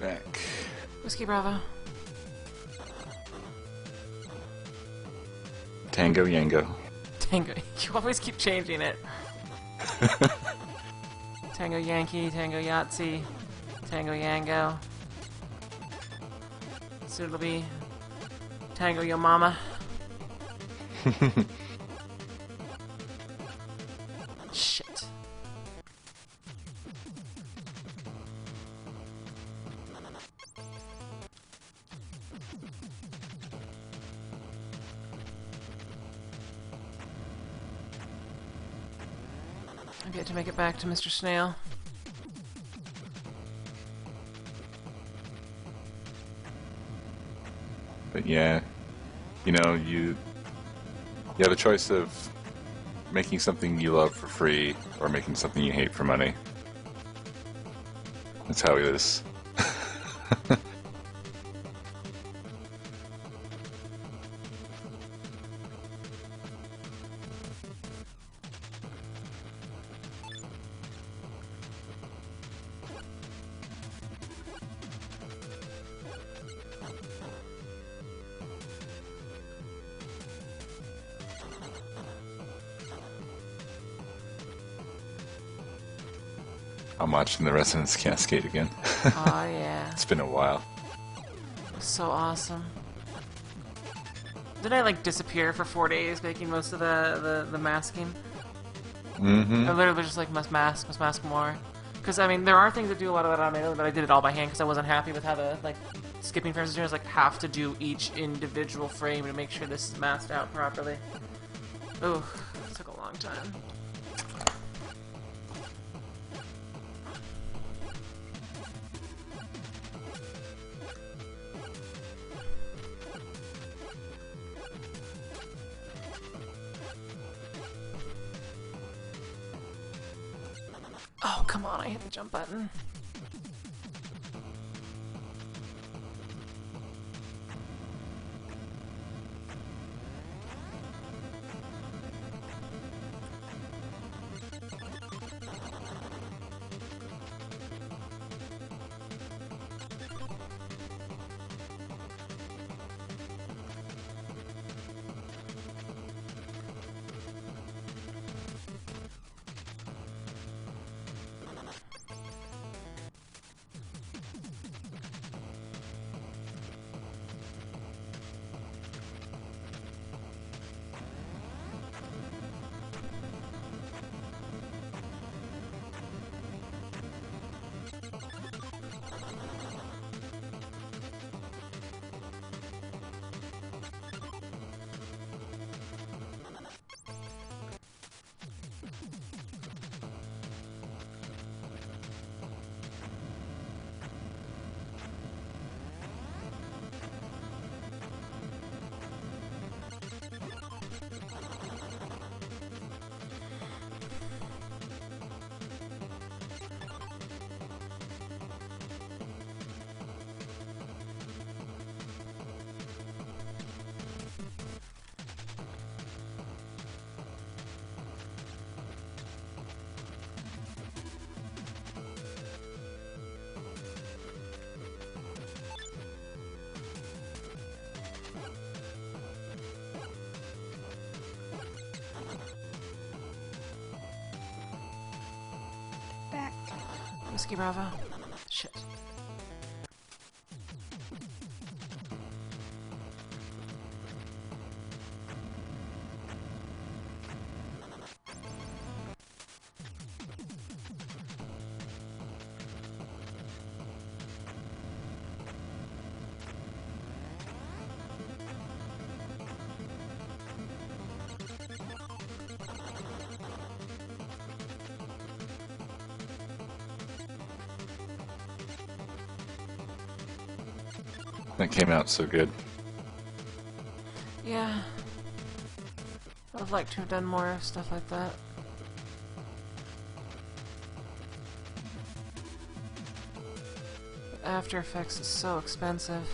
Back. Whiskey Bravo. Tango Yango. Tango. You always keep changing it. Tango Yankee, Tango Yahtzee, Tango Yango. Soon it'll be Tango Yo Mama. Shit. I've yet to make it back to Mr. Snail. But yeah, you know, you have a choice of making something you love for free or making something you hate for money. That's how it is. I'm watching the Resonance Cascade again. Oh yeah. It's been a while. So awesome. Did I like disappear for 4 days making most of the masking? Mm-hmm. I literally just like must mask more. Because I mean, there are things that do a lot of that automatically, but I did it all by hand because I wasn't happy with how the like skipping frames is doing. I was like have to do each individual frame to make sure this is masked out properly. Ooh, it took a long time. Oh, come on, I hit the jump button. Whiskey Bravo. Shit. That came out so good. Yeah. I'd like to have done more stuff like that. After Effects is so expensive.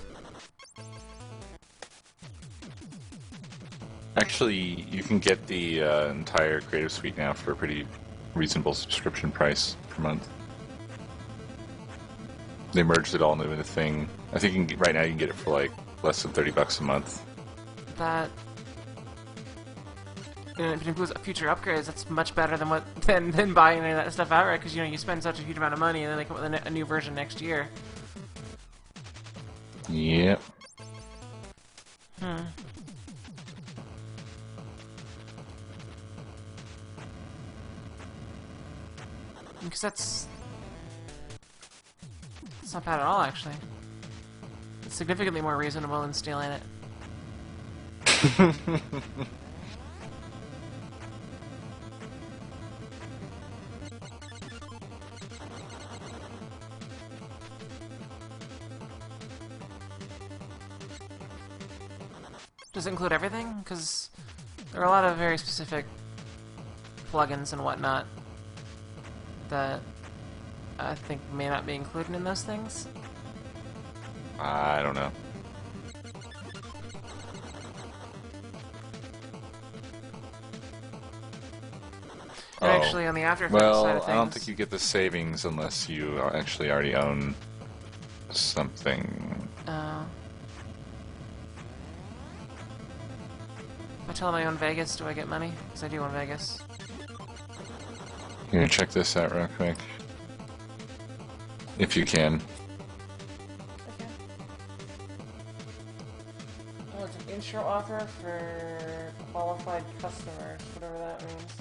Actually, you can get the entire Creative Suite now for a pretty reasonable subscription price per month. They merged it all into a thing. I think you can right now you can get it for like less than $30 a month. That, and if it includes future upgrades, that's much better than than buying any of that stuff outright. Because you spend such a huge amount of money, and then they come up with a new version next year. Yep. Because that's not bad at all, actually. It's significantly more reasonable than stealing it. Does it include everything? Because there are a lot of very specific plugins and whatnot that I think may not be included in those things. I don't know. And actually, on the After Effects side of things, I don't think you get the savings unless you actually already own something. If I tell them I own Vegas, do I get money? Because I do own Vegas. Here, check this out real quick. If you can. Okay. Oh, it's an intro offer for qualified customers, whatever that means.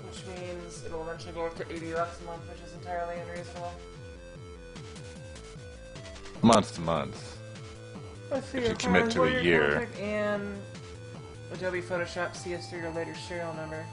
Which means it'll eventually go up to $80 a month, which is entirely unreasonable. Month to month. Let's see, If you commit to a year. And Adobe Photoshop CS3 or later serial number.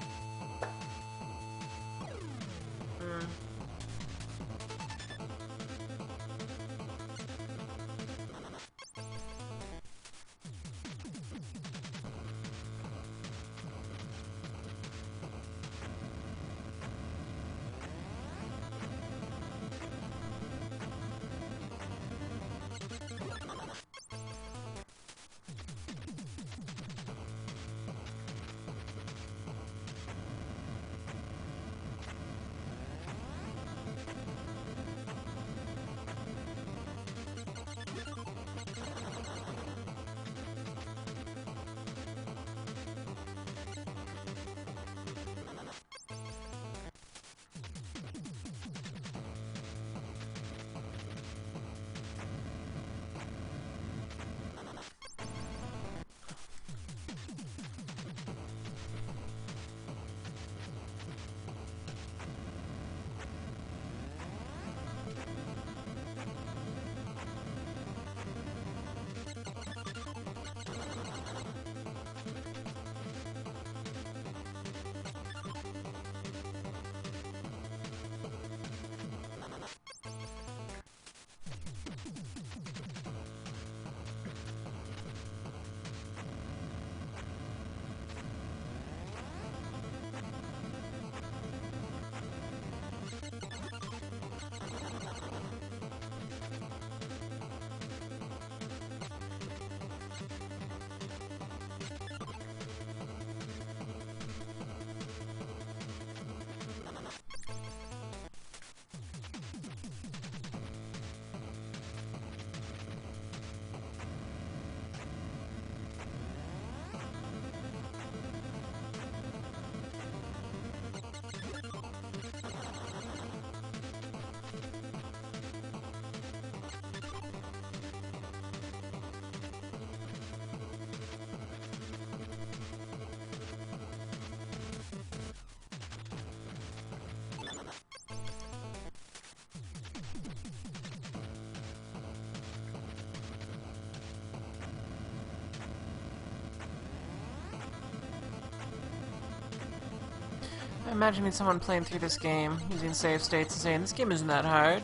I'm imagining someone playing through this game using save states and saying, this game isn't that hard.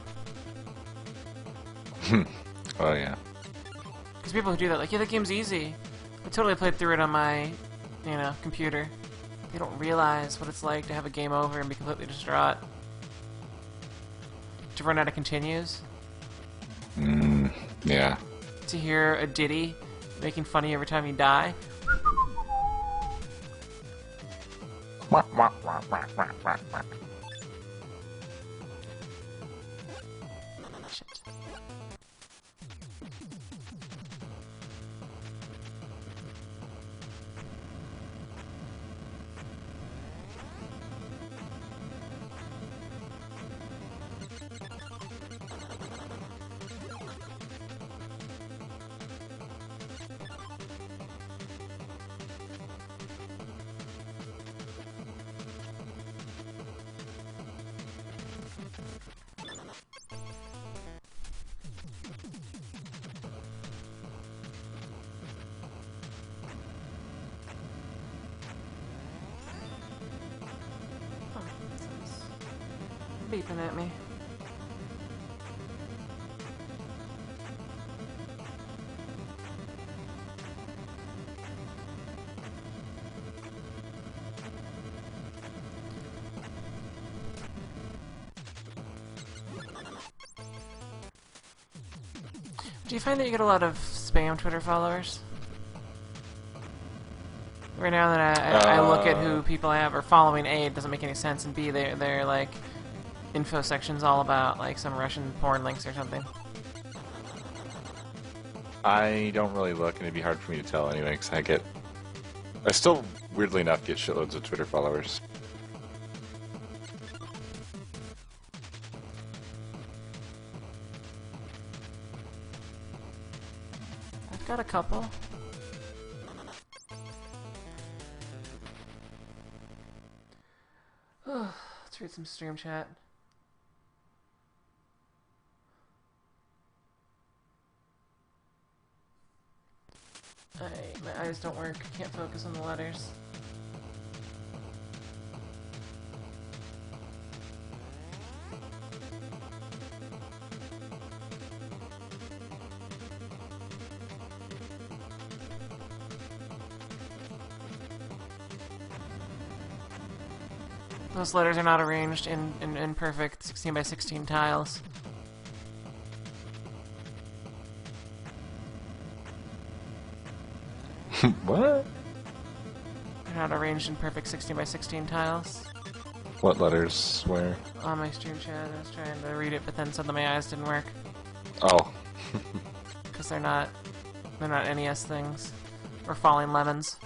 Oh, yeah. Because people who do that, like, yeah, that game's easy. I totally played through it on my, computer. They don't realize what it's like to have a game over and be completely distraught. To run out of continues. Yeah. To hear a ditty making fun of you every time you die. Shit. Beeping at me. Do you find that you get a lot of spam Twitter followers? Right now that I look at who people I have are following, A, it doesn't make any sense, and B, they're like info sections all about like some Russian porn links or something. I don't really look, and it'd be hard for me to tell anyway, because I still, weirdly enough, get shitloads of Twitter followers. I've got a couple. Let's read some stream chat. My eyes don't work. I can't focus on the letters. Those letters are not arranged in perfect 16 by 16 tiles. What? They're not arranged in perfect 16 by 16 tiles. What letters? Where? On my stream chat, I was trying to read it, but then suddenly my eyes didn't work. Oh. Because they're not NES things. Or falling lemons.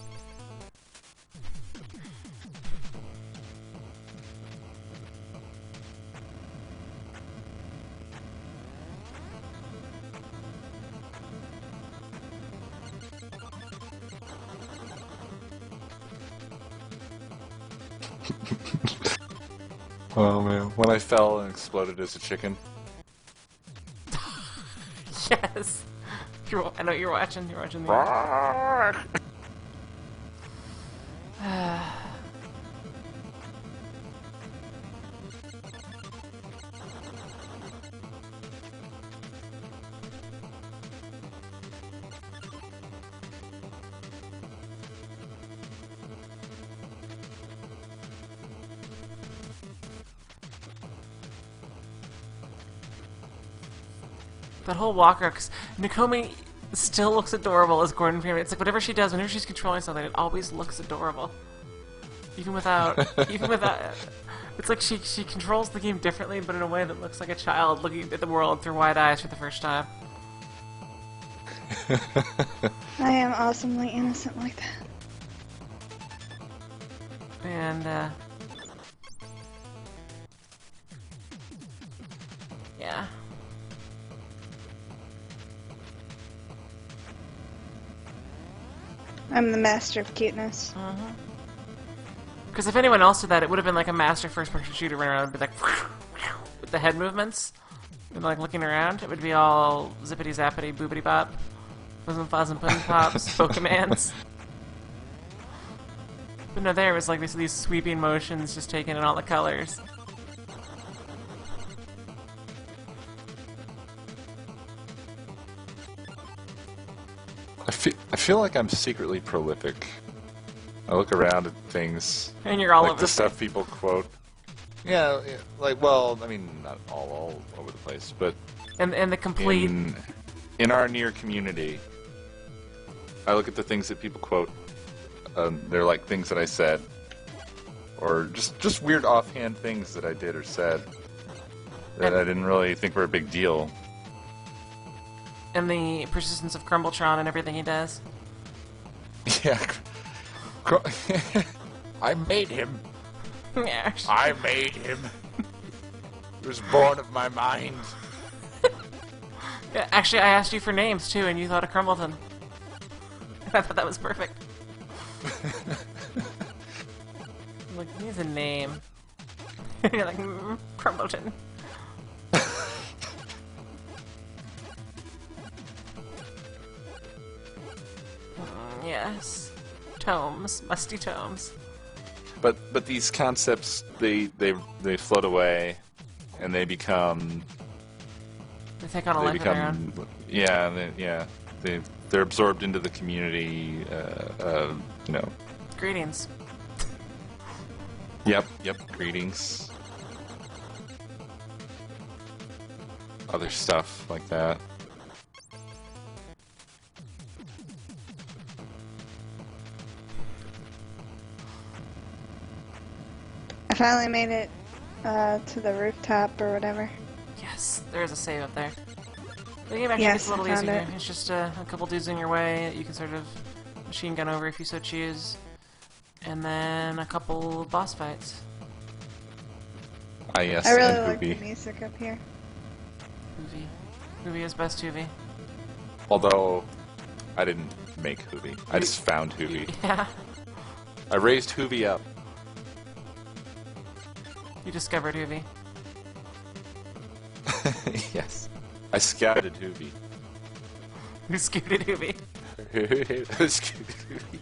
Oh man, when I fell and exploded as a chicken. Yes! I know you're watching. You're watching the... That whole walker, because Nakomi still looks adorable as Gordon Freeman. It's like whatever she does, whenever she's controlling something, it always looks adorable. Even without, it's like she controls the game differently, but in a way that looks like a child looking at the world through wide eyes for the first time. I am awesomely innocent like that. And, yeah. I'm the master of cuteness. Because if anyone else did that, it would have been like a master first-person shooter running around and be like, with the head movements, and like looking around. It would be all zippity zappity boopity bop, fizzin' fuzzin' puddin' pops, Pokemans. But no, there was like these sweeping motions, just taking in all the colors. I feel like I'm secretly prolific. I look around at things, And you're all like over the stuff people quote. Yeah, like, well, I mean, not all over the place, but and the complete in our near community, I look at the things that people quote. They're like things that I said, or just weird offhand things that I did or said that I didn't really think were a big deal. And the persistence of Crumbletron and everything he does. Yeah. I made him. Yeah. I made him. He was born of my mind. Yeah, actually, I asked you for names too, and you thought of Crumbleton. I thought that was perfect. Like, he needs a name. You're like, Crumbleton. Yes. Tomes. Musty tomes. But these concepts, they float away, and they become... They take on a life of their own. They're absorbed into the community. You know. Greetings. Yep. Greetings. Other stuff like that. I finally made it to the rooftop or whatever. Yes, there is a save up there. The game actually Yes, gets a little I found easier. it. It's just a couple dudes in your way that you can sort of machine gun over if you so choose. And then a couple boss fights. Ah, yes, I really and like the Hoovy. music up here. Hoovy. Hoovy is best Hoovy. Although, I didn't make Hoovy. I just found Hoovy. Yeah. I raised Hoovy up. You discovered Hoovy. Yes. I scouted Hoovy. You scooted Hoovy. I scouted Hoovy.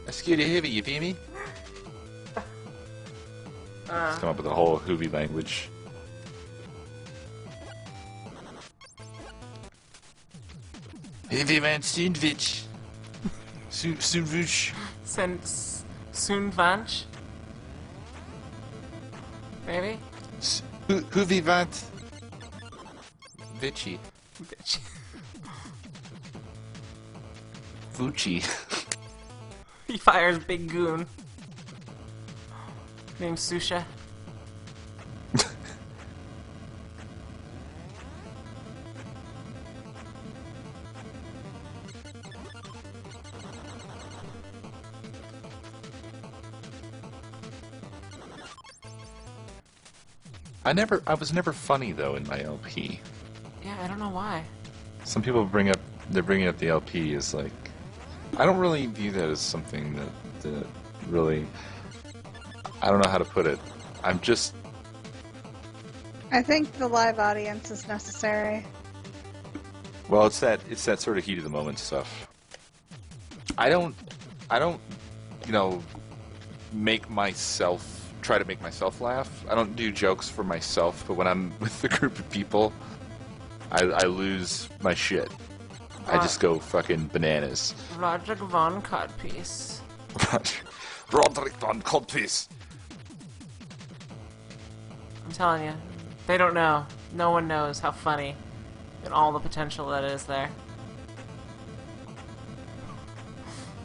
I scouted Hoovy, you feel me? Let's come up with a whole Hoovy language. Hoovy man sandwich. Sandwich. Soon Vanch? Maybe? Hoovy vant. Vichy. Bitch. Vucci. He fires Big Goon. Named Susha. I was never funny though in my LP. Yeah, I don't know why. Some people bringing up the LP as like, I don't really view that as something that really, I don't know how to put it. I'm just, I think the live audience is necessary. well, it's that sort of heat of the moment stuff. I don't, you know, try to make myself laugh. I don't do jokes for myself, but when I'm with a group of people, I lose my shit. I just go fucking bananas. Roderick Von Codpiece. Roderick von Codpiece. I'm telling you, they don't know. No one knows how funny and all the potential that is there.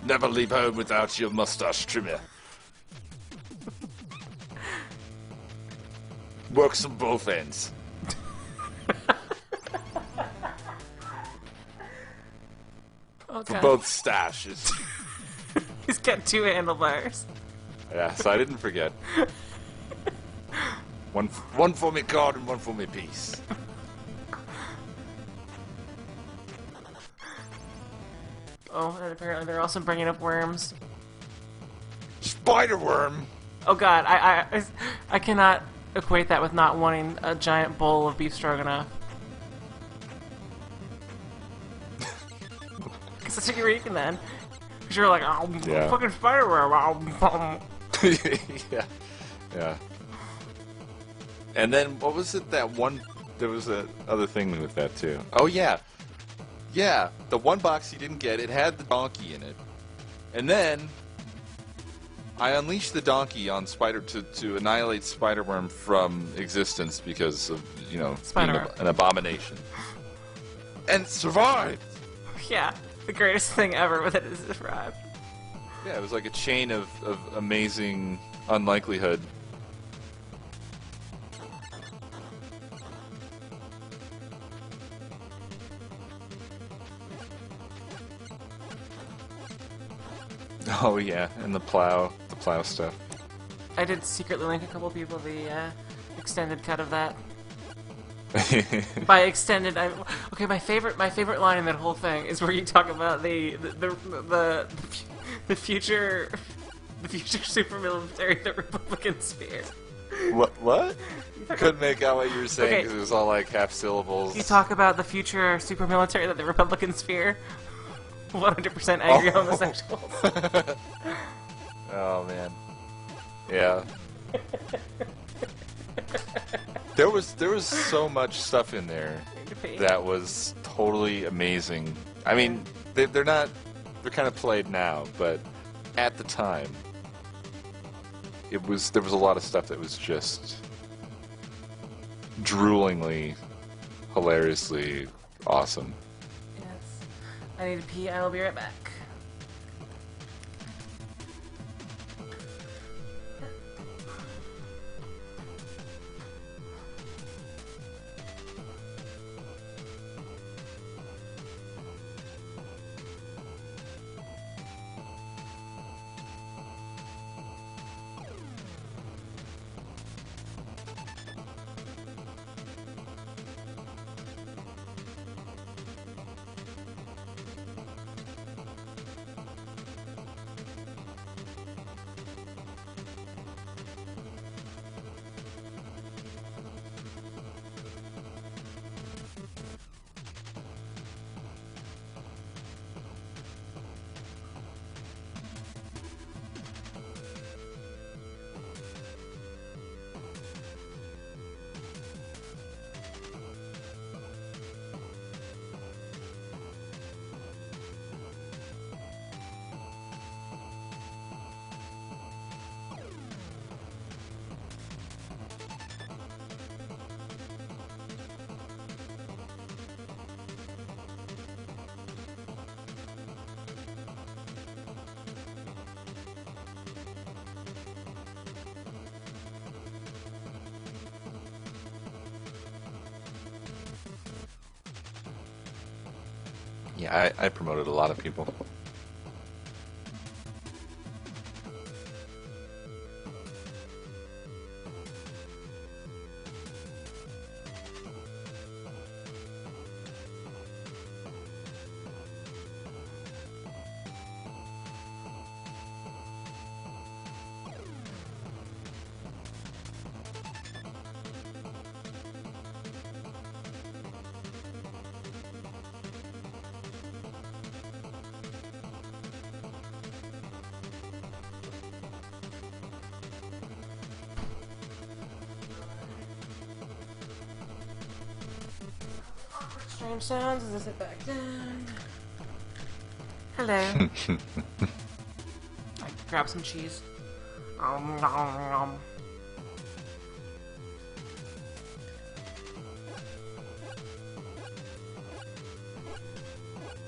Never leave home without your mustache trimmer. Works on both ends. Okay. For both stashes. He's got two handlebars. Yeah, so I didn't forget. One for me card and one for me piece. Oh, and apparently they're also bringing up worms. Spider worm. Oh god, I cannot equate that with not wanting a giant bowl of beef stroganoff. Because that's what you were eating then. Because you were like, oh, Yeah. fucking spiderware. Yeah. Yeah. And then what was it that one? There was a other thing with that too. Oh yeah. Yeah, the one box you didn't get, it had the donkey in it. And then I unleashed the donkey on Spider to annihilate Spider-Worm from existence because of, you know, being Spider-Worm. an abomination. And survived! Yeah, the greatest thing ever with it is it survived. Yeah, it was like a chain of amazing unlikelihood. Oh yeah, and the plow stuff. I did secretly link a couple people the extended cut of that. By extended, okay. My favorite line in that whole thing is where you talk about the future super military, the Republican sphere. What? Couldn't make out what you were saying because it was all like half syllables. You talk about the future super military that the Republican sphere. 100% angry homosexuals. Oh man. Yeah. There was so much stuff in there that was totally amazing. I mean, they're kind of played now, but at the time, there was a lot of stuff that was just droolingly, hilariously awesome. Yes. I need to pee. I will be right back. Yeah, I promoted a lot of people. Strange sounds as I sit back down. Hello. I grab some cheese. Nom, nom.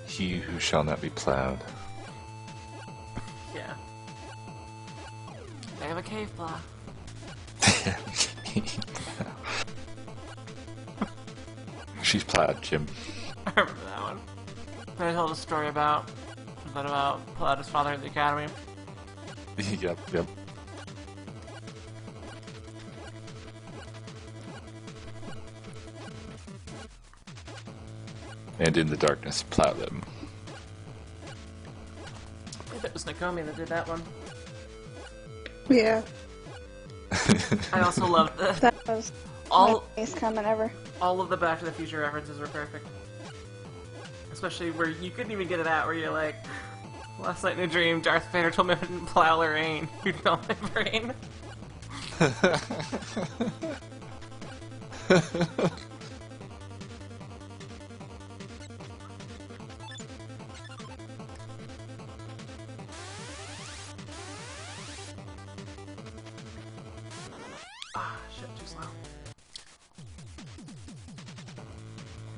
He who shall not be plowed. Yeah. I have a cave plow. She's plowed, Jim. I remember that one. I told a story about Plowed his father at the academy. Yep. And in the darkness, plow them. I think it was Nakomi that did that one. Yeah, I also loved that was all my best comment ever. all of the Back to the Future references were perfect. Especially where you couldn't even get it out, where you're like, last night in a dream, Darth Vader told me I didn't plow Lorraine. You'd feel my brain. shit, too slow.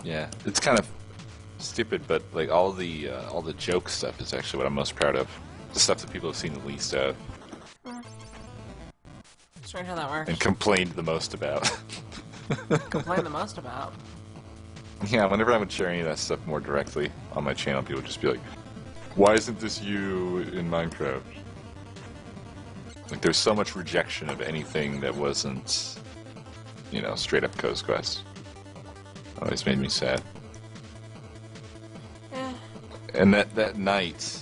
Yeah, it's kind of stupid, but like all the joke stuff is actually what I'm most proud of. The stuff that people have seen the least of Strange how that works. and complained the most about. Complain the most about. Yeah, whenever I would share any of that stuff more directly on my channel, people would just be like, "Why isn't this you in Minecraft?" Like, there's so much rejection of anything that wasn't, you know, straight up Coast Quest. Always made me sad. Eh. And that night,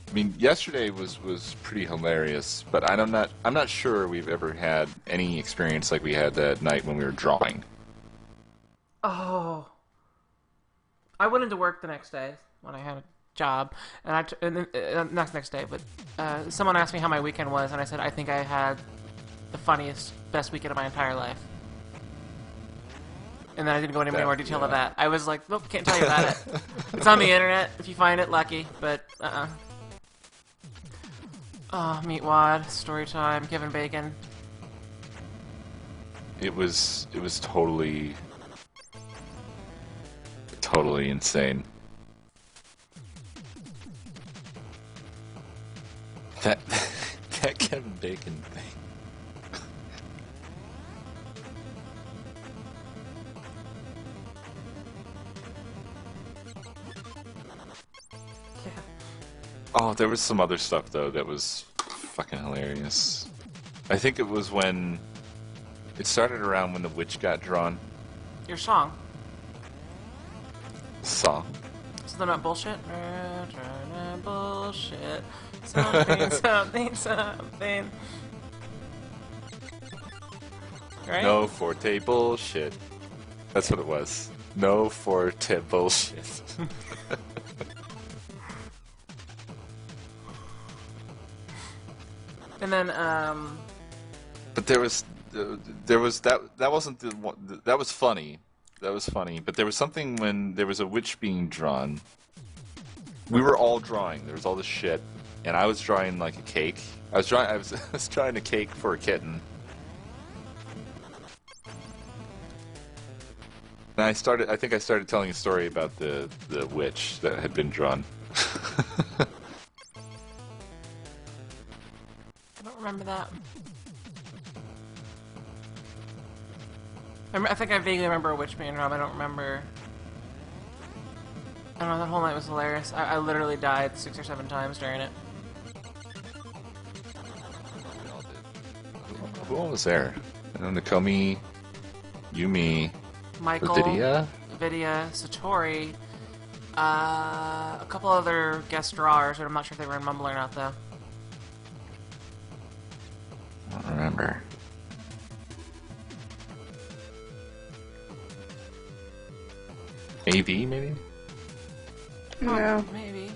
I mean, yesterday was pretty hilarious, but I'm not sure we've ever had any experience like we had that night when we were drawing. Oh. I went into work the next day when I had a job, and not next day, but someone asked me how my weekend was, and I said I think I had the funniest, best weekend of my entire life. And then I didn't go into any more detail of that. I was like, nope, can't tell you about it. It's on the internet. If you find it, lucky. But, Oh, Meatwad, story time, Kevin Bacon. It was totally insane. That Kevin Bacon thing. Oh, there was some other stuff, though, that was fucking hilarious. I think it was when... It started around when the witch got drawn. Your song. Song. Something about bullshit? Bullshit. Something, something, something. Right? No forte bullshit. That's what it was. No forte bullshit. And then, But there was that wasn't the one, that was funny. That was funny. But there was something when there was a witch being drawn. We were all drawing. There was all this shit, and I was drawing like a cake. I was drawing a cake for a kitten. And I think I started telling a story about the witch that had been drawn. I don't remember that. I think I vaguely remember a witch being drawn. I don't remember. I don't know, that whole night was hilarious. I literally died 6 or 7 times during it. Who all was there? Nakomi, Yumi, Michael, Vidya, Satori, a couple other guest drawers, but I'm not sure if they were in Mumble or not, though. I don't remember. AV, maybe? No. Oh, maybe.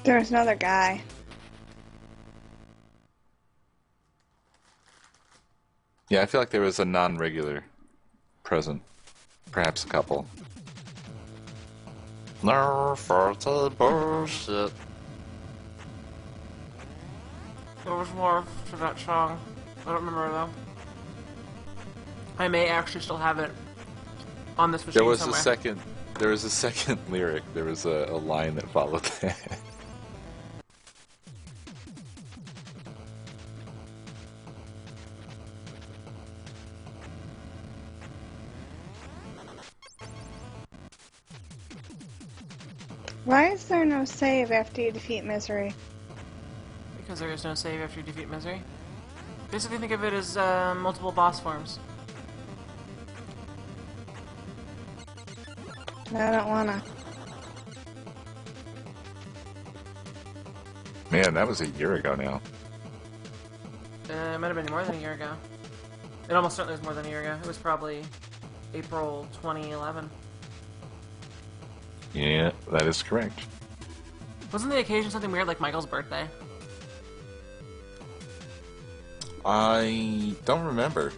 There was another guy. Yeah, I feel like there was a non-regular present. Perhaps a couple. No forte bullshit. There was more to that song. I don't remember, though. I may actually still have it on this machine somewhere. There was a second lyric. There was a line that followed that. Why is there no save after you defeat Misery? Because there is no save after you defeat Misery. Basically, think of it as multiple boss forms. I don't wanna. Man, that was a year ago now. It might have been more than a year ago. It almost certainly was more than a year ago. It was probably April 2011. Yeah, that is correct. Wasn't the occasion something weird like Michael's birthday? I don't remember.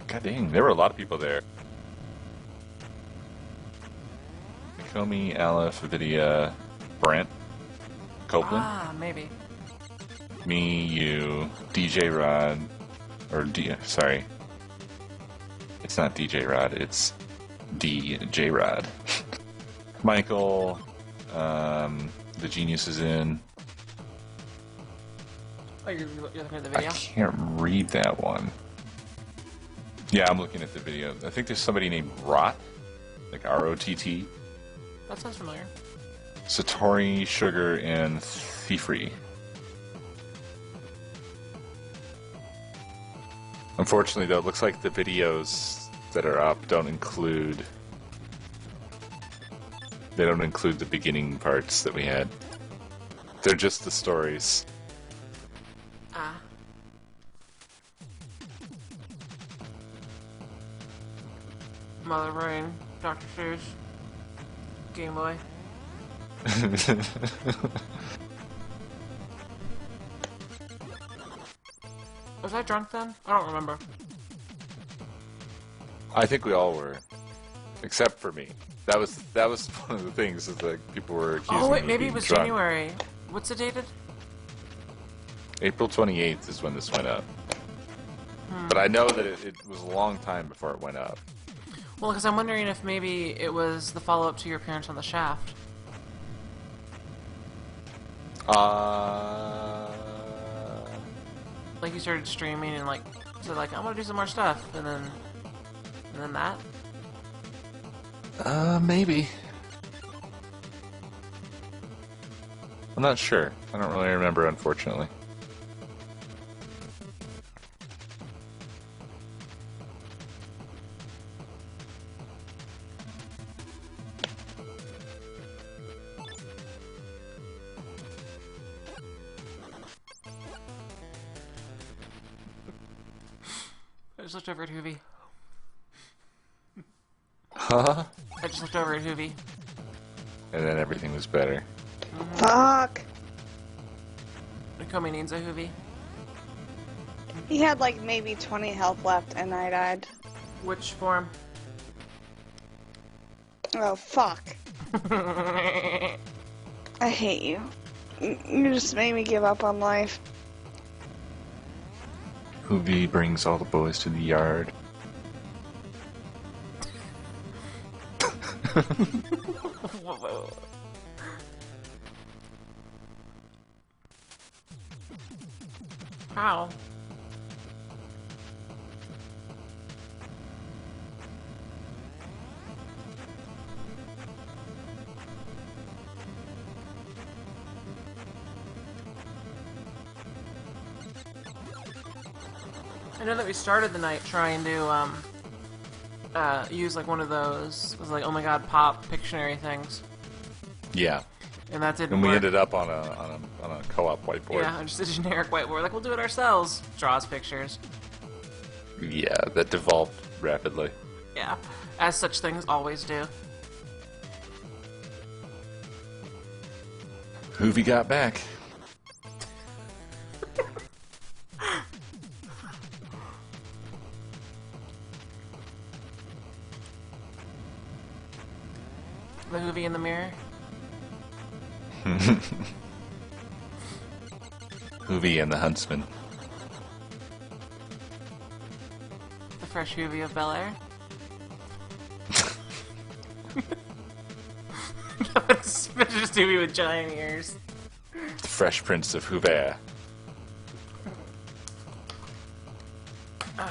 God dang, there were a lot of people there. Comey, Aleph, Vidya, Brent, Copeland. Ah, maybe. Me, you, DJ Rod, sorry. It's not DJ Rod, it's DJ Rod. Michael, the Genius is in. Oh, you're looking at the video? I can't read that one. Yeah, I'm looking at the video. I think there's somebody named Rott, like R-O-T-T. That sounds familiar. Satori, Sugar, and Thiefree. Unfortunately, though, it looks like the videos that are up don't include... They don't include the beginning parts that we had. They're just the stories. Ah. Mother Brain, Dr. Seuss, Game Boy. Was I drunk then? I don't remember. I think we all were, except for me. That was one of the things is that people were accusing me. Oh wait, of maybe being it was drunk. January. What's it dated? April 28th is when this went up. But I know that it was a long time before it went up. Well, because I'm wondering if maybe it was the follow-up to your appearance on The Shaft. Like you started streaming and like said like I'm gonna do some more stuff, and then that. Maybe. I'm not sure. I don't really remember, unfortunately. I just looked over at Hoovy. Huh? I just looked over at Hoovy. And then everything was better. Fuck. Nakomi needs a Hoovy. He had like maybe 20 health left and I died. Which form? Oh, fuck. I hate you. You just made me give up on life. Hoovy brings all the boys to the yard. How? I know that we started the night trying to use like one of those, was like, oh my god, pop Pictionary things, Yeah. and that didn't And we work. ended up on a co-op whiteboard. Yeah, just a generic whiteboard. Like, we'll do it ourselves. Draws pictures. Yeah, that devolved rapidly. Yeah, as such things always do. Hoovy got back. The Hoovy in the mirror. Hoovy and the Huntsman. The fresh Hoovy of Bel Air. It's just Hoovy with giant ears. The Fresh Prince of Hoover. I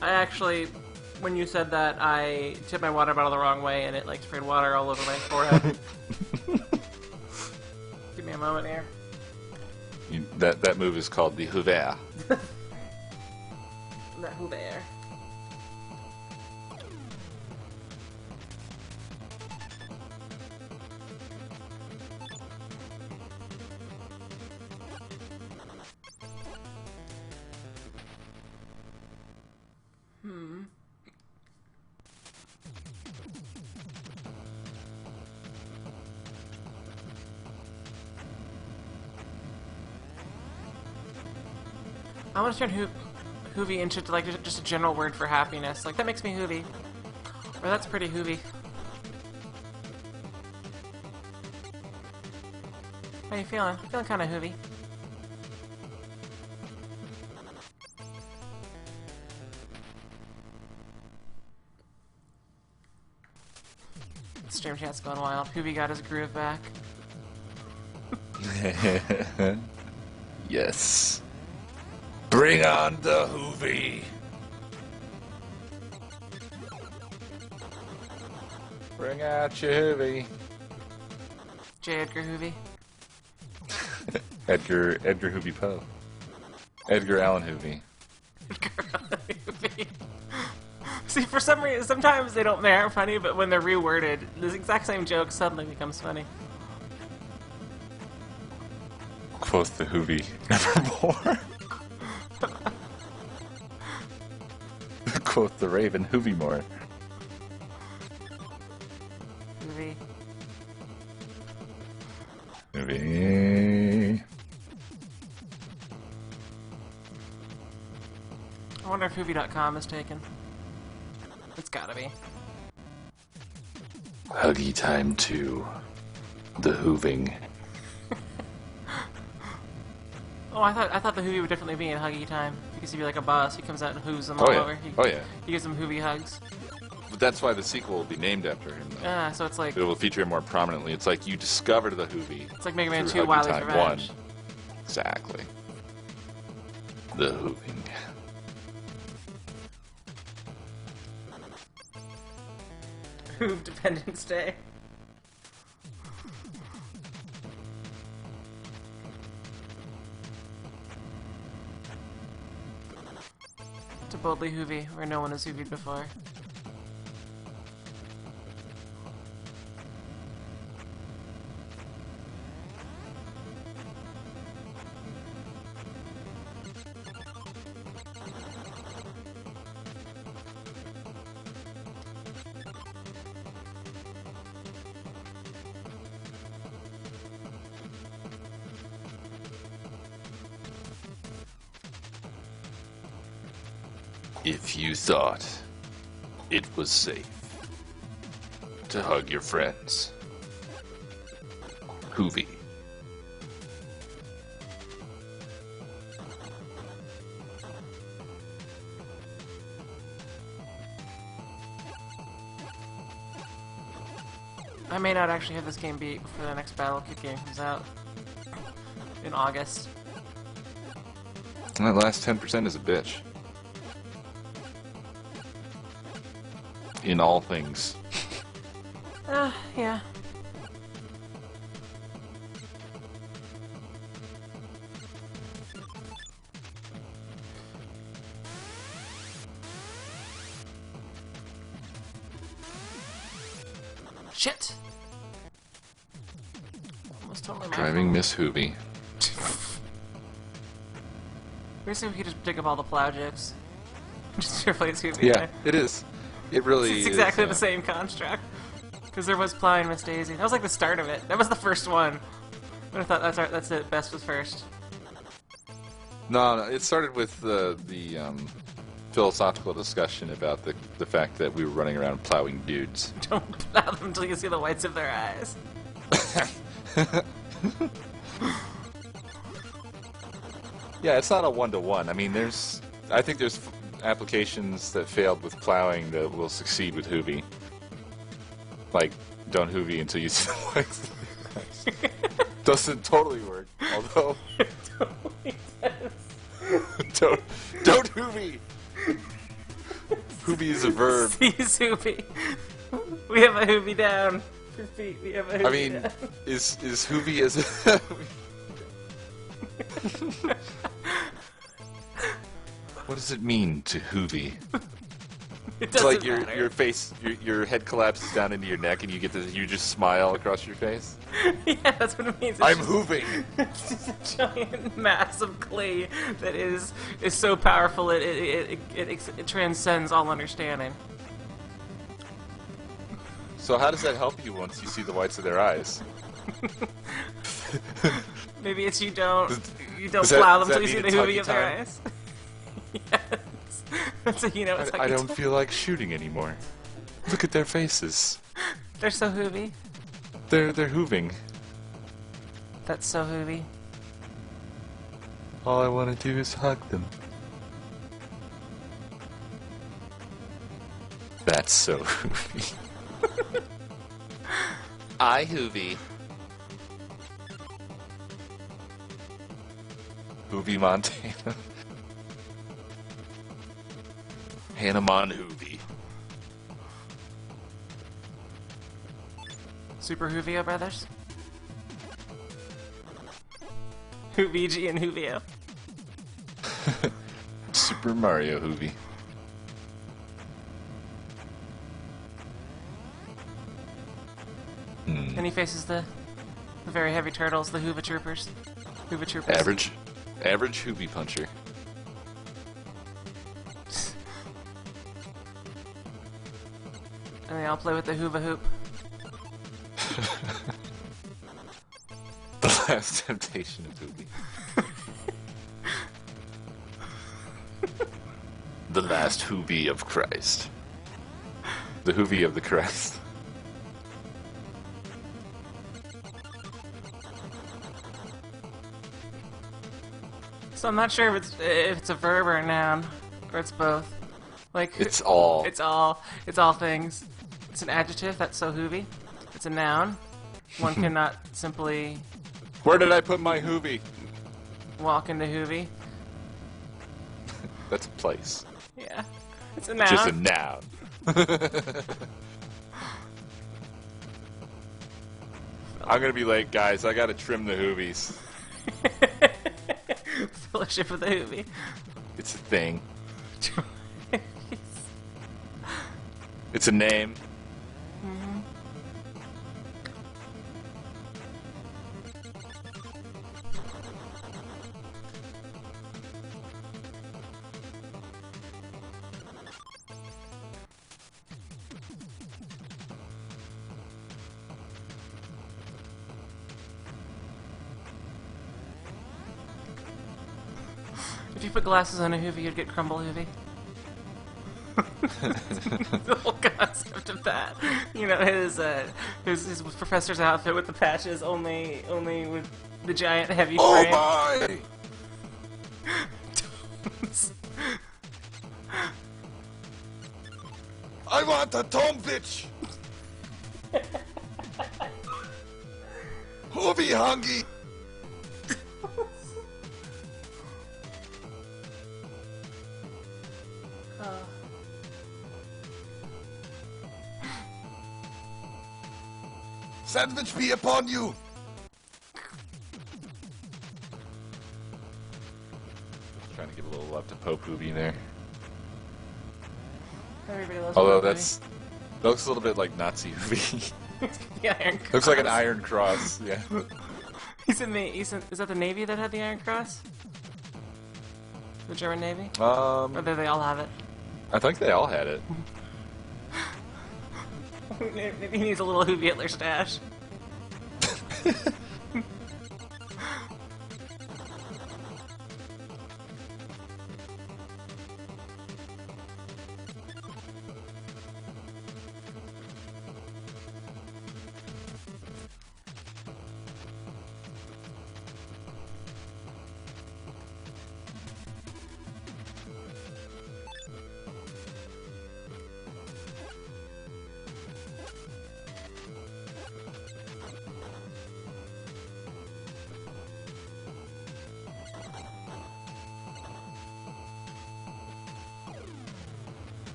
actually, when you said that, I tipped my water bottle the wrong way and it like sprayed water all over my forehead. Give me a moment here. That move is called the Hoover. That Hoover. I want to turn Hoovy into like just a general word for happiness. Like, that makes me Hoovy. Or that's pretty Hoovy. How you feeling? Feeling kind of Hoovy. Stream chat's going wild. Hoovy got his groove back. Yes. Bring on the Hoovy. Bring out your Hoovy. J. Edgar Hoovy. Edgar Hoovy Poe. Edgar Allan Hoovy. Edgar Allan Hoovy. See, for some reason, sometimes they don't aren't funny, but when they're reworded, this exact same joke suddenly becomes funny. Quoth the Hoovy, nevermore. Quoth the Raven, Hoovy more. Hoovy. Hoovy. I wonder if Hoovy.com is taken. It's gotta be. Huggy time 2. The Hooving. Oh, I thought the Hoovy would definitely be in Huggy time because he'd be like a boss. He comes out and hooves them Oh, all yeah. over. Oh yeah. He gives them Hoovy hugs. But that's why the sequel will be named after him, though. So it's like It will feature him more prominently. It's like you discovered the Hoovy. it's like Mega Man through 2 Huggy Wily's Time Revenge. 1. Exactly. The Hooving. Hoove Dependence Day. To boldly Hoovy, where no one has Hoovied before. If you thought it was safe to hug your friends, Hoovy. I may not actually have this game beat before the next Battle Kit game comes out in August. And that last 10% is a bitch. In all things. Yeah. Shit! Almost totally my Driving fault. Miss Hoovy. We're see if we could just dig up all the plow jokes. Just replace Hoovy. Yeah, it is. It really It's exactly is, the same construct. Because there was plowing Miss Daisy. That was like the start of it. That was the first one. But I thought that's it. Best was first. No, it started with the philosophical discussion about the fact that we were running around plowing dudes. Don't plow them until you see the whites of their eyes. Yeah, it's not a one-to-one. I mean, I think there's applications that failed with plowing that will succeed with Hoovy. Like, don't Hoovy until you see the whites of their eyes. Doesn't totally work, although... It totally does. don't Hoovy! Hoovy is a verb. Seize Hoovy. We have a Hoovy down. For feet, we have a Hoovy I mean, down. is Hoovy as a... What does it mean to Hoovy? It It's doesn't like matter. your face, your head collapses down into your neck, and you just smile across your face. Yeah, that's what it means. It's I'm just- Hooving. It's just a giant mass of clay that is so powerful it transcends all understanding. So how does that help you once you see the whites of their eyes? Maybe it's you don't does that- plow them does till that you see mean the it's Hoovy huggy of their time? eyes. Yes. So you know it's I huggy don't time. feel like shooting anymore. Look at their faces. They're so Hoovy. They're Hooving. That's so Hoovy. All I want to do is hug them. That's so Hoovy. I Hoovy. Hoovy Montana. Hannah Mon Hoovy. Super Hoovio brothers. Hoovy and Hoovio. Super Mario Hoovy. And he faces the very heavy turtles, the Hoova Troopers. Hoova Troopers. Average Hoovy puncher. And they all play with the Hoova Hoop. The last temptation of Hoovy. The last Hoovy of Christ. The Hoovy of the Christ. So I'm not sure if it's a verb or a noun, or it's both. Like It's all. It's all things. It's an adjective. That's so Hoovy. It's a noun. One cannot simply Where did I put my Hoovy? walk into Hoovy. That's a place. Yeah, it's a noun. Just a noun. I'm gonna be late, guys. I gotta trim the Hoovies. Fellowship of the Hoovy. It's a thing. It's a name. If you put glasses on a Hoovy, you'd get crumble Hoovy. The whole concept of that. You know, his professor's outfit with the patches, only with the giant heavy Oh frame. my! I want a Tom bitch! Hoovy hungry! Sandwich be upon you! Trying to give a little love to Pope Hoovy there. Everybody loves Although Pope that looks a little bit like Nazi Hoovy. Hoovy. The Iron Cross. Looks like an Iron Cross, yeah. Is that the Navy that had the Iron Cross? The German Navy? Or do they all have it? I think they all had it. Maybe he needs a little Hoovy Hitler stash.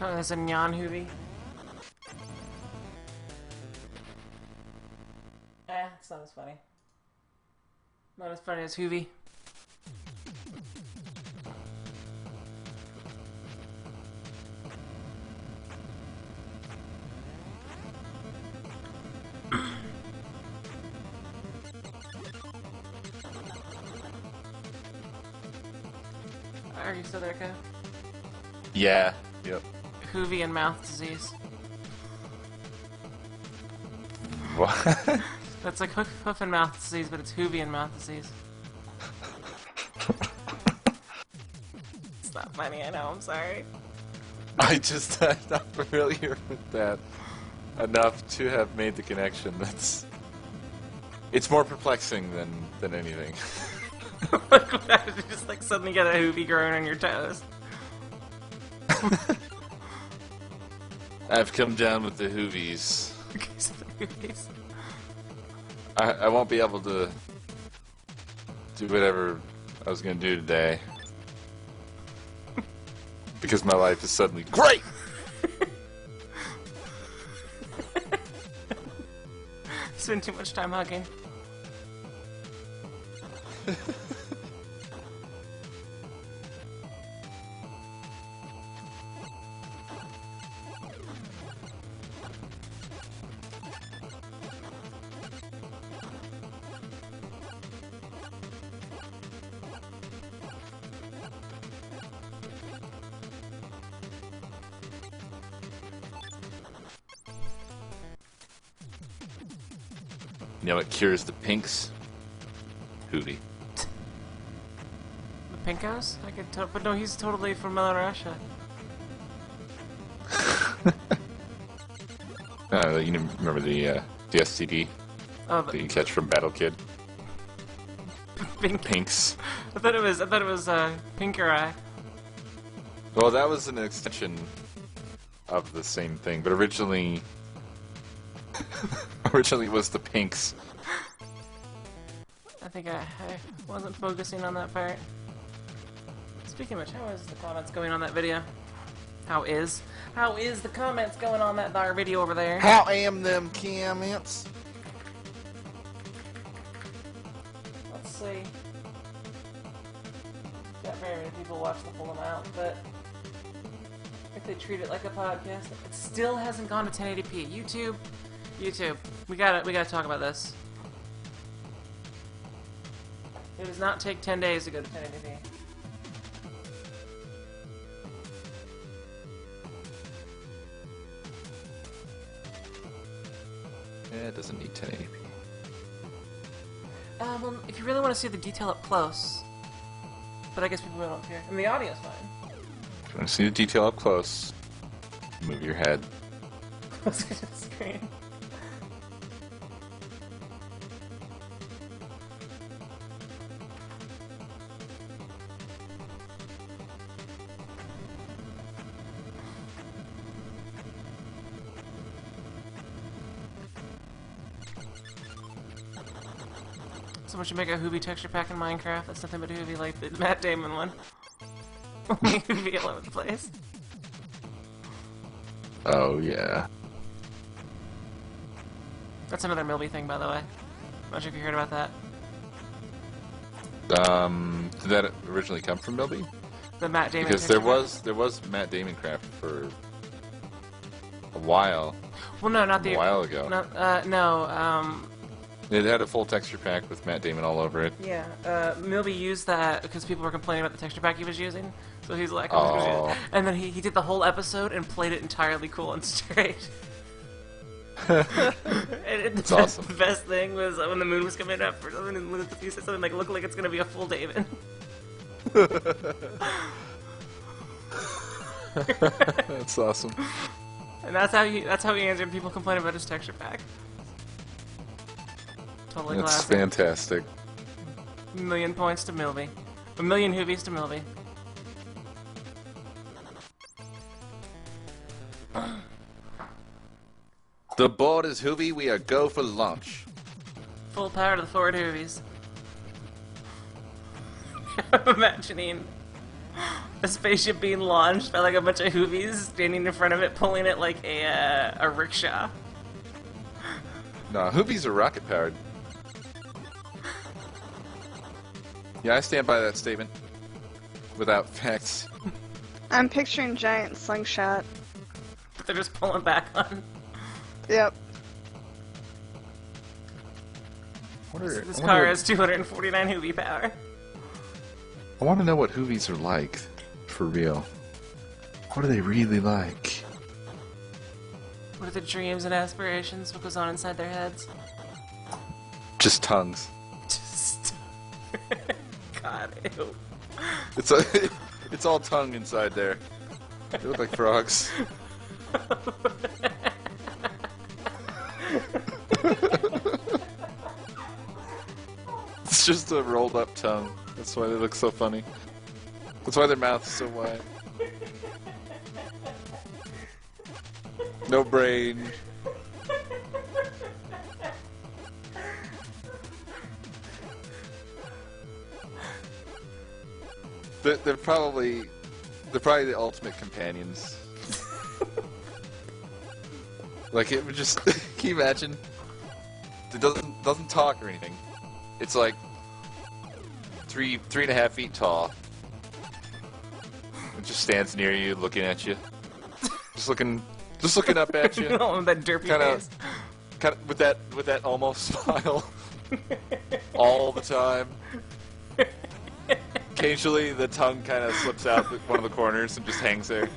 Oh, there's a neon Hoovy. It's not as funny. Not as funny as Hoovy. Are you still there, Kev? Yeah. Yep. Hoovy and mouth disease. What? That's like hoof and mouth disease, but it's Hoovy and mouth disease. It's not funny, I know, I'm sorry. I'm not familiar with that enough to have made the connection. It's more perplexing than anything. Like, what, you just like suddenly get a Hoovy growing on your toes. I've come down with the Hoovies. Because of the Hoovies. I won't be able to do whatever I was going to do today. Because my life is suddenly great! Spend too much time hugging. You know what cures the pinks? Hoovy. The Pinkos? I could but no, he's totally from Russia. You remember the STD Oh, that you catch from Battle Kid? Pinks. I thought it was Pinker Eye. Well, that was an extension of the same thing, but originally it was the pinks. I think I wasn't focusing on that part. Speaking of which, how is the comments going on that video? How is the comments going on that our video over there? How am them comments? Let's see. Not very many people watch the full amount, but if they treat it like a podcast, it still hasn't gone to 1080p. YouTube, we gotta talk about this. It does not take 10 days to go to 1080p. Yeah, it doesn't need 1080p. Well, if you really want to see the detail up close, but I guess people don't care. And the audio's fine. If you want to see the detail up close, move your head. Closer to the screen. Someone should make a Hoovy texture pack in Minecraft. That's nothing but Hoovy, like the Matt Damon one. Only Hoovy all over the place. Oh, yeah. That's another Milby thing, by the way. Not sure if you heard about that. Did that originally come from Milby? The Matt Damon Because texture there was Matt Damon craft for a while. Well, no, not the... A while ago. No, It had a full texture pack with Matt Damon all over it. yeah, Milby used that because people were complaining about the texture pack he was using. So he's like, Oh. and then he did the whole episode and played it entirely cool and straight. That's awesome. The best thing was when the moon was coming up or something, and he said something like, "Look like it's gonna be a full David." That's awesome. And that's how he answered people complaining about his texture pack. Totally That's classic. fantastic. 1,000,000 points to Milby. 1,000,000 Hoovies to Milby. The board is Hoovy, we are go for launch. Full power to the forward Hoovies. I'm imagining a spaceship being launched by like a bunch of Hoovies standing in front of it, pulling it like a rickshaw. No, Hoovies are rocket powered. Yeah, I stand by that statement. Without facts. I'm picturing giant slingshot. That they're just pulling back on. Yep. This car has 249 Hoovy power. I want to know what Hoovies are like. for real? What are they really like? What are their dreams and aspirations? What goes on inside their heads? Just tongues. Just... God, ew. It's all tongue inside there. They look like frogs. It's just a rolled up tongue. That's why they look so funny. That's why their mouth is so wide. No brain. They're probably the ultimate companions. Like, it would just, can you imagine? It doesn't talk or anything. It's like 3.5 feet tall. It just stands near you, looking at you, just looking up at you. Oh, that derpy face. Kind of with that almost smile, all the time. Occasionally, the tongue kind of slips out one of the corners and just hangs there.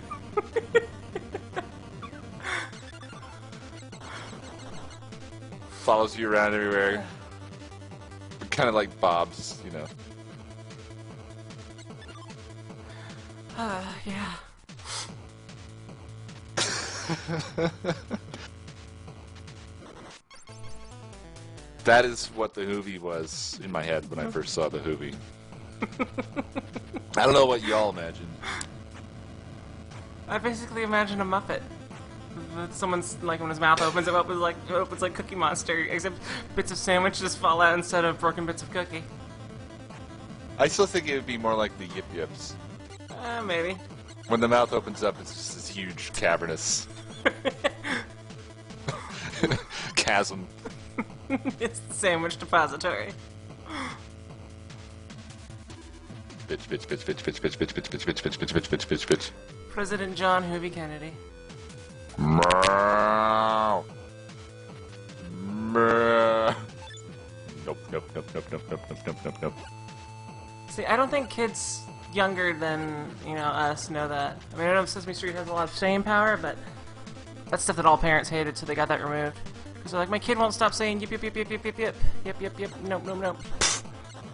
Follows you around everywhere. Kind of like Bob's, you know. Yeah. That is what the Hoovy was in my head when I first saw the Hoovy. I don't know what y'all imagine. I basically imagine a Muppet. Someone's, like, when his mouth opens, it opens like Cookie Monster, except bits of sandwich just fall out instead of broken bits of cookie. I still think it would be more like the Yip Yips. Maybe. When the mouth opens up, it's just this huge cavernous chasm. It's the sandwich depository. Bitch, bitch, bitch, bitch, bitch, bitch, bitch, bitch, bitch, bitch, bitch, bitch, bitch, bitch, bitch, bitch. President John Hoovy Kennedy. Meow. Meow. Nope, nope, nope, nope, nope, nope, nope, nope, nope, nope. See, I don't think kids younger than, us know that. I mean, I know Sesame Street has a lot of staying power, but that's stuff that all parents hated, so they got that removed. Because they're like, my kid won't stop saying yip, yip, yip, yip, yip, yip, yip, yip, yip, yip, nope, nope, nope.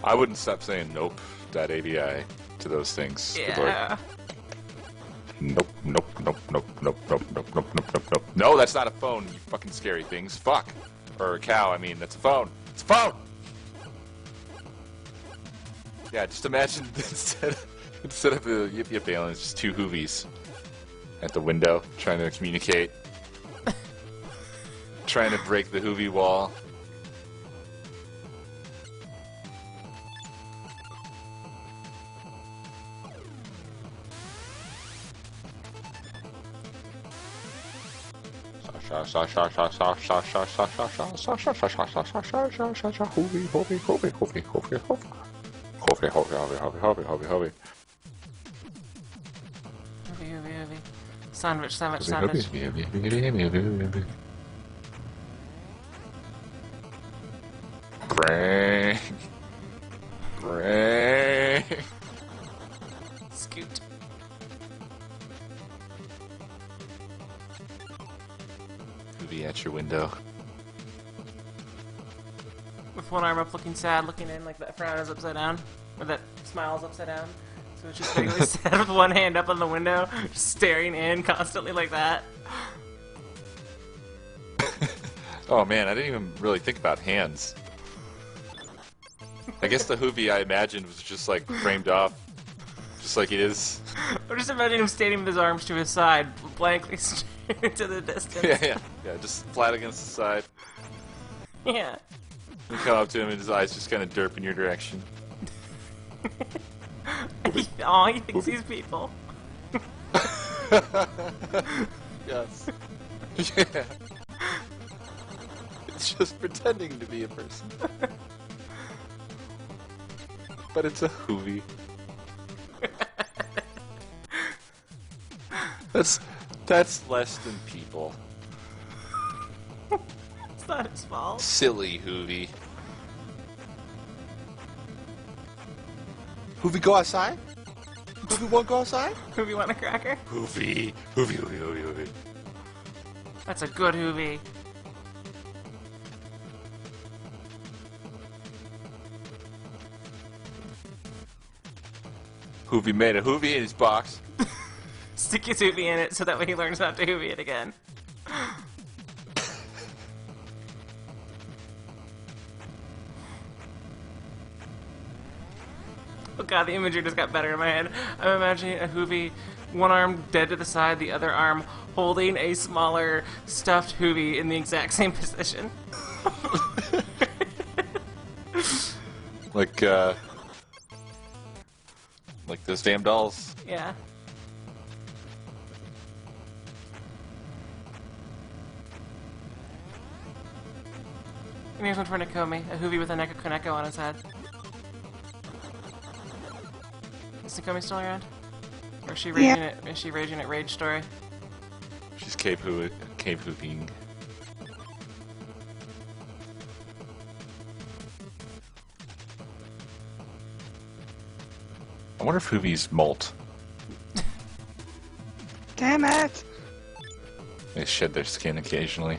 I wouldn't stop saying nope.avi to those things. Yeah. Nope, nope, nope, nope, nope, nope, nope, nope, nope, nope, nope. No, that's not a phone, you fucking scary things. Fuck. Or a cow, I mean, that's a phone. It's a phone! Yeah, just imagine instead of the Yip Yip aliens, just two Hoovies at the window trying to communicate. Trying to break the Hoovy wall. Hoovy, Hoovy, Hoovy, Hoovy, Hoovy, Hoovy. Hoovy, Hoovy, Hoovy, Hoovy, Hoovy, Hoovy, Hoovy. Hoovy, Hoovy, Hoovy. Sandwich, sandwich, Hoovy, sandwich. Hoovy, Hoovy, Hoovy, Hoovy, Hoovy. Brain. Brain. Scoot. Hoovy at your window. With one arm up, looking sad, looking in, like that frown is upside down, or that smile is upside down. So it's just really sad with one hand up on the window, just staring in constantly like that. Oh man, I didn't even really think about hands. I guess the Hoovy I imagined was just like framed off, just like it is. Or just imagine him standing with his arms to his side, blankly staring into the distance. Yeah, just flat against the side. Yeah. You come up to him and his eyes just kind of derp in your direction. Aw, he thinks he's people. Yes. Yeah. It's just pretending to be a person. But it's a Hoovy. That's less than people. It's not his fault. Silly Hoovy. Hoovy, go outside? Hoovy want to go outside? Hoovy want a cracker? Hoovy. Hoovy, Hoovy, Hoovy, Hoovy. That's a good Hoovy. Hoovy made a Hoovy in his box. Stick his Hoovy in it so that way he learns not to Hoovy it again. Oh god, the imagery just got better in my head. I'm imagining a Hoovy, one arm dead to the side, the other arm holding a smaller stuffed Hoovy in the exact same position. Like those damn dolls. Yeah. And here's one for Nakomi, a Hoovy with a Neko on his head. Is Nakomi still around? Or is she raging at Rage Story? She's cave hooping. I wonder if Hoovies molt. Damn it! They shed their skin occasionally.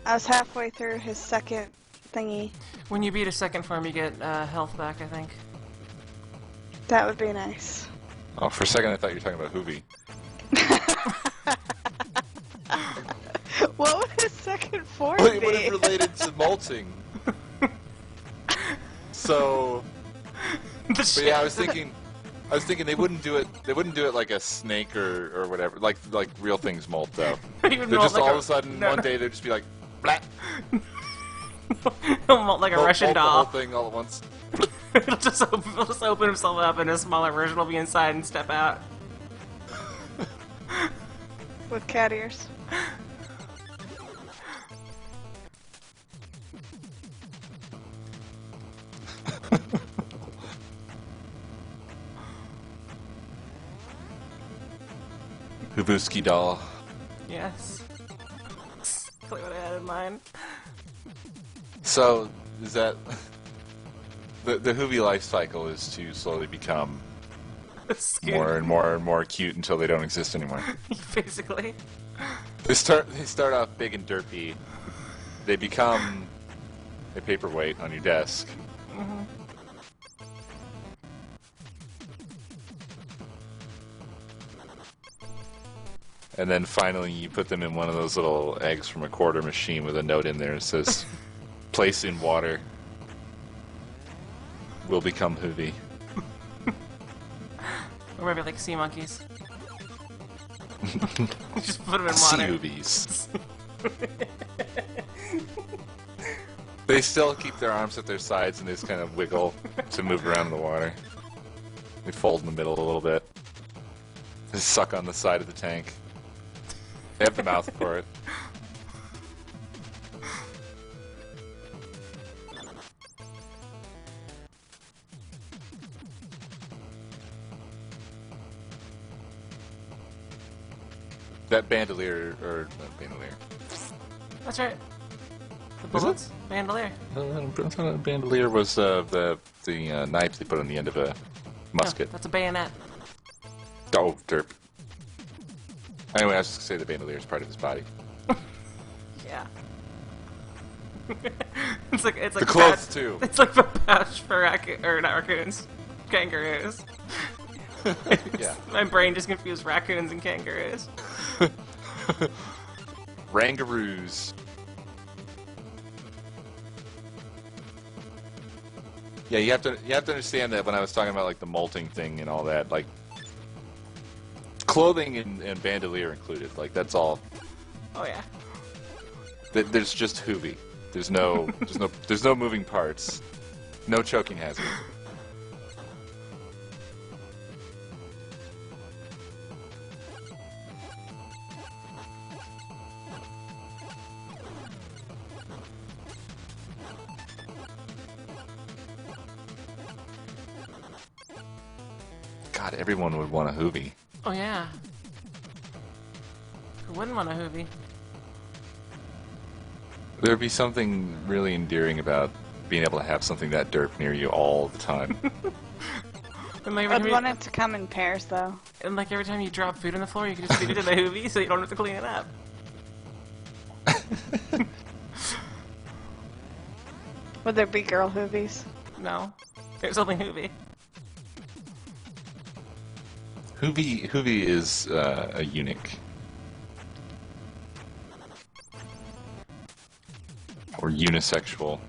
I was halfway through his second thingy. When you beat a second form, you get health back, I think. That would be nice. Oh, for a second I thought you were talking about Hoovy. What would his second form Well, be? it would have related to molting. So, but yeah, I was thinking they wouldn't do it. They wouldn't do it like a snake or whatever. Like real things molt though. You They're would molt just like all a- of a sudden no. one day they'd just be like, blah, He'll molt like a Russian molt the doll. whole thing all at once. He'll just open himself up and a smaller version will be inside and step out. With cat ears. Hoovooski doll. Yes. Exactly what I had in mind. So is that the Hoovy life cycle is to slowly become Scoot. more and more and more cute until they don't exist anymore. Basically. They start off big and derpy. They become a paperweight on your desk. Mm-hmm. And then finally you put them in one of those little eggs from a quarter machine with a note in there that says, place in water. Will become Hoovy. Or maybe like sea monkeys. Just put them in Sea water. Hoovies. They still keep their arms at their sides and they just kind of wiggle to move around in the water. They fold in the middle a little bit. They suck on the side of the tank. They have the mouth for it. That bandolier, or not bandolier. That's right. The Is it? bullets? Bandolier. I thought bandolier was the knife they put on the end of a musket. No, that's a bayonet. Oh, derp. Anyway, I was just gonna say the bandolier is part of his body. Yeah. it's like The clothes patch- too. It's like the patch for or not raccoons, kangaroos. Yeah. My brain just confused raccoons and kangaroos. Rangaroos. Yeah, you have to understand that when I was talking about like the molting thing and all that, like clothing and bandolier included, like that's all. Oh yeah. There's just Hoovy. There's no moving parts. No choking hazard. God, everyone would want a Hoovy. Oh yeah. Who wouldn't want a Hoovy? There'd be something really endearing about being able to have something that derp near you all the time. And like, I'd want it to come in pairs, though. and like every time you drop food on the floor, you can just feed it to the Hoovy so you don't have to clean it up. Would there be girl Hoovies? No. There's only Hoovy. Hoovy is a eunuch. Or unisexual.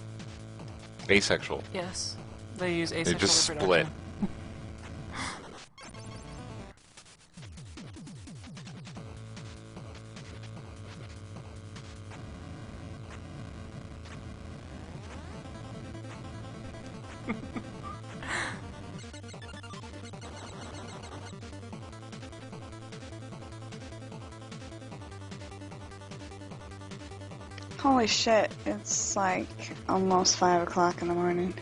Asexual. Yes. They use asexual They just reproduction. split. Holy shit, it's like almost 5 o'clock in the morning.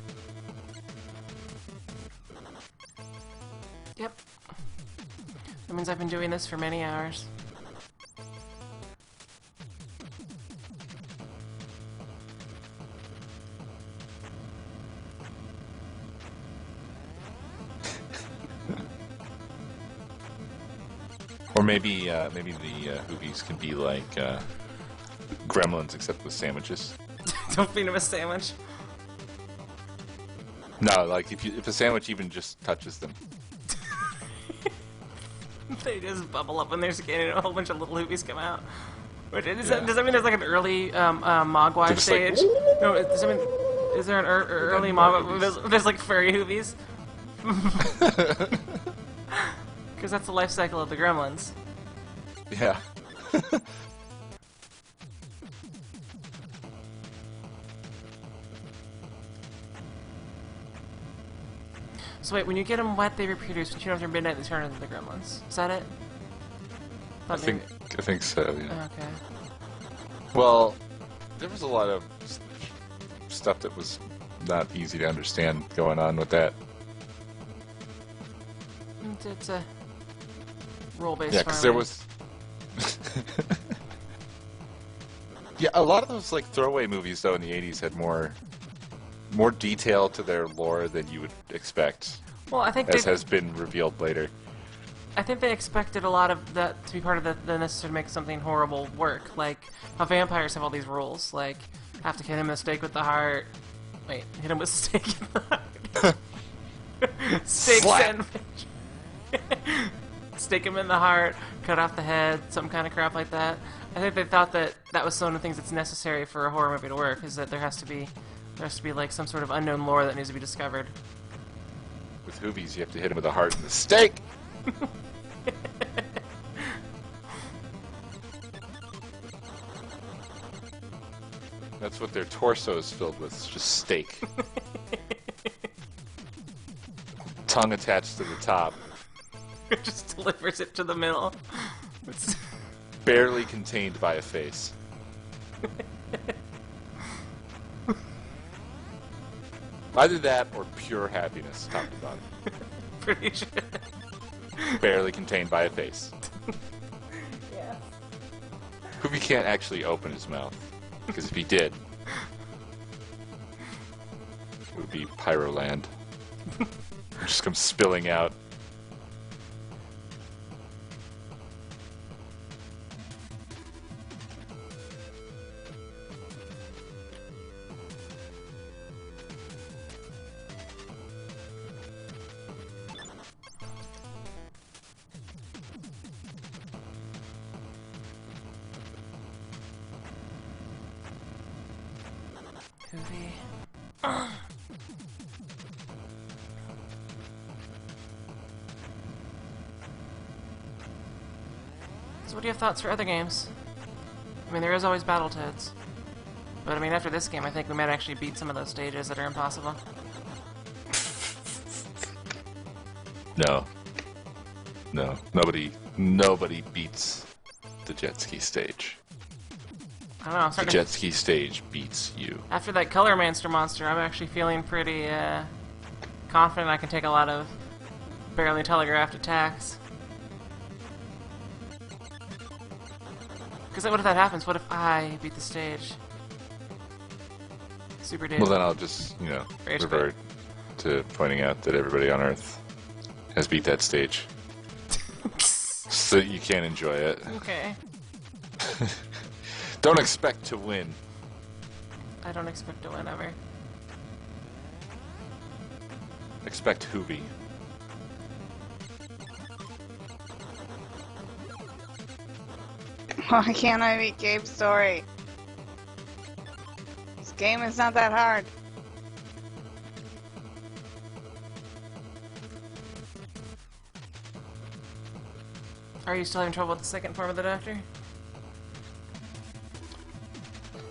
Yep. That means I've been doing this for many hours. Or maybe the Hoovies can be like gremlins, except with sandwiches. Don't feed him a sandwich. No, like if a sandwich even just touches them. They just bubble up in their skin and a whole bunch of little Hoovies come out. Wait, does Yeah. that mean there's like an early Mogwai They're just like, stage? No, does that mean, is there an early Mogwai? There's like furry Hoovies? Because that's the life cycle of the gremlins. Yeah. So wait, when you get them wet, they reproduce. When you after midnight, they turn into the gremlins. Is that it? I think so, yeah. Okay. Well, there was a lot of stuff that was not easy to understand going on with that. It's a role-based. Yeah, because there was. Yeah, a lot of those like throwaway movies though in the '80s had more detail to their lore than you would expect. Well, I think as has been revealed later. I think they expected a lot of that to be part of the necessary to make something horrible work. Like how vampires have all these rules, like have to hit him in the stake with the heart. Wait, hit him with a stake in the heart. Stake Slap. sandwich. Stick him in the heart, cut off the head, some kind of crap like that. I think they thought that that was one of the things that's necessary for a horror movie to work, is that there has to be like some sort of unknown lore that needs to be discovered. With Hoovies, you have to hit him with a heart and the stake. That's what their torso is filled with, it's just steak. Tongue attached to the top. It just delivers it to the middle. It's Barely contained by a face. Either that or pure happiness, top to bottom. pretty sure. Barely contained by a face. Yeah. Hoovy can't actually open his mouth, because if he did, it would be Pyroland. It just comes spilling out. Hoovy. So what do you have thoughts for other games? I mean, there is always Battletoads. But I mean, after this game, I think we might actually beat some of those stages that are impossible. No. No. Nobody beats the jet ski stage. I don't know, I'm The starting jet ski stage beats you. After that Color Monster, I'm actually feeling pretty confident I can take a lot of barely telegraphed attacks. Because what if that happens? What if I beat the stage? Super dude. Well, then I'll just, Rage revert to pointing out that everybody on Earth has beat that stage. So you can't enjoy it. Okay. Don't expect to win. I don't expect to win ever. Expect Hoovy. Why can't I beat Gabe's story? This game is not that hard. Are you still having trouble with the second form of the Doctor?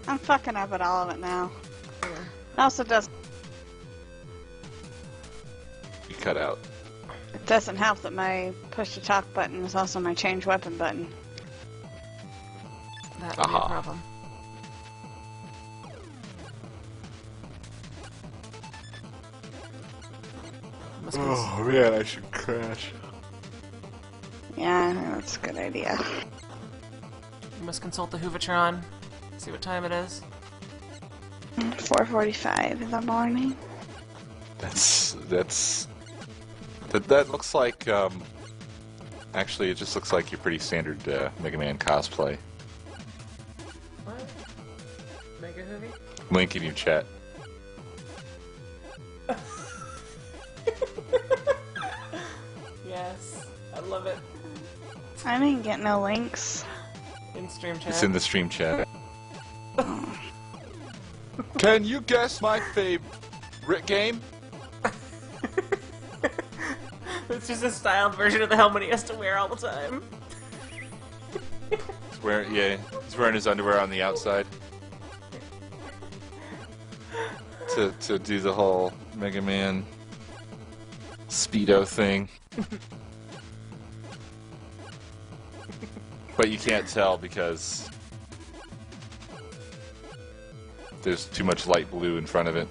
I'm fucking up at all of it now. Yeah. It also does. You cut out. It doesn't help that my push to talk button is also my change weapon button. That would be a problem. Oh man, I should crash. Yeah, that's a good idea. You must consult the Hoovatron. See what time it is. 4:45 in the morning. That looks like actually it just looks like your pretty standard Mega Man cosplay. What? Mega Hoovy? Link in your chat. Yes, I love it. I didn't get no links. In stream chat. It's in the stream chat. Can you guess my favorite game? It's just a styled version of the helmet he has to wear all the time. He's wearing his underwear on the outside. To do the whole Mega Man Speedo thing. But you can't tell because there's too much light blue in front of it.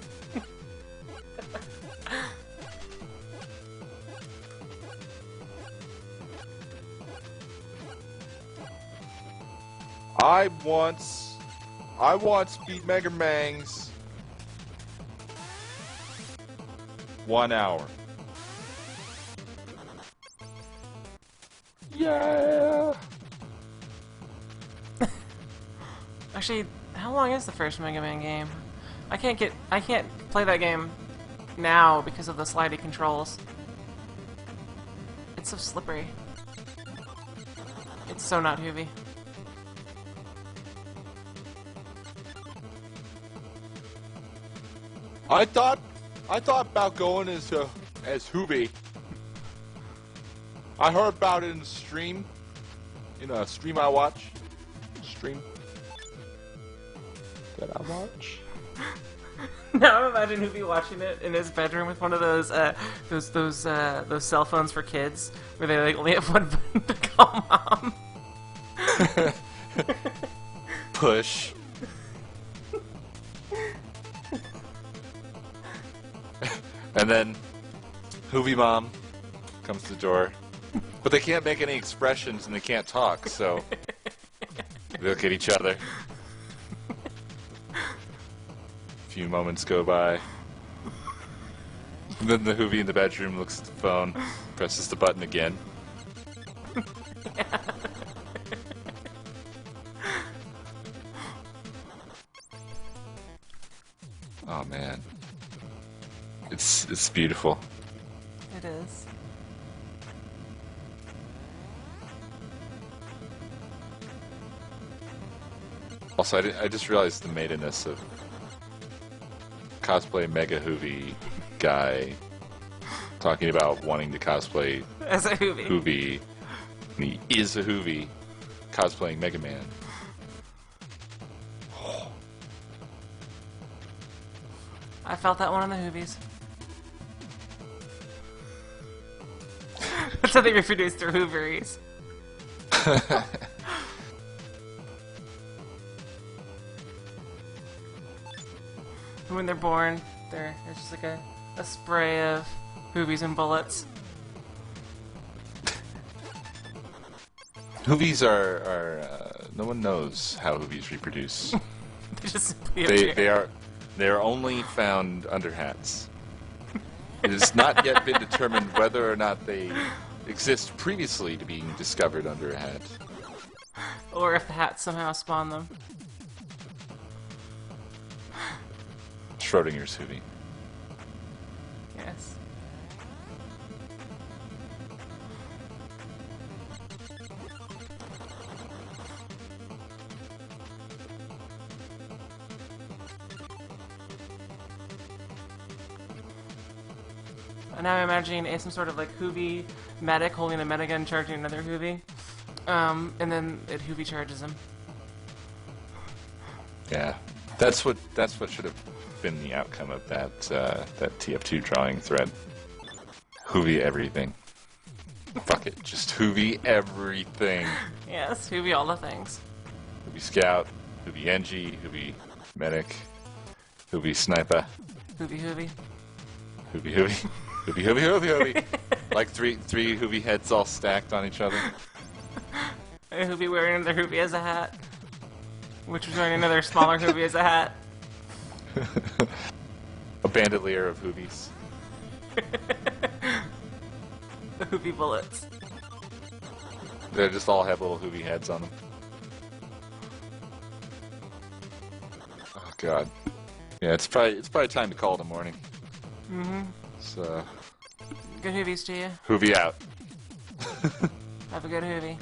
I once beat Mega Mangs 1 hour. Yeah. Actually, how long is the first Mega Man game? I can't play that game now because of the slidey controls. It's so slippery. It's so not Hoovy. I thought about going as Hoovy. I heard about it in the stream. In a stream I watch. Stream that I watch. Now I'm imagining Hoovy watching it in his bedroom with one of those cell phones for kids where they like only have one button to call mom. Push. And then Hoovy mom comes to the door, but they can't make any expressions and they can't talk, so they look at each other. A few moments go by. And then the Hoovy in the bedroom looks at the phone, presses the button again. Oh man. It's beautiful. It is. Also, I just realized the maidenness of cosplay Mega Hoovy guy talking about wanting to cosplay As a Hoovy. Hoovy. And he is a Hoovy cosplaying Mega Man. I felt that one on the Hoovies. That's how they reproduce through Hooveries. When they're born, there's just like a spray of Hoovies and bullets. Hoovies are no one knows how Hoovies reproduce. They just simply appear. They are only found under hats. It has not yet been determined whether or not they exist previously to being discovered under a hat. Or if the hat somehow spawned them. Schrodinger's Hoovy. Yes. And now I'm imagining some sort of like Hoovy medic holding a medigun charging another Hoovy. And then it Hoovy charges him. Yeah, that's what should have been the outcome of that that TF2 drawing thread. Hoovy everything. Fuck it, just Hoovy everything. Yes, Hoovy all the things. Hoovy Scout, Hoovy NG, Hoovy Medic, Hoovy Sniper, Hoovy Hoovy. Hoovy Hoovy, Hoovy Hoovy Hoovy Hoovy. Like three Hoovy heads all stacked on each other. And Hoovy wearing another Hoovy as a hat. Which was wearing another smaller Hoovy as a hat. A bandolier of Hoovies. The Hoovy bullets. They just all have little Hoovy heads on them. Oh god. Yeah, it's probably time to call it a morning. Mm-hmm. So Good Hoovies to you. Hoovy out. Have a good Hoovy.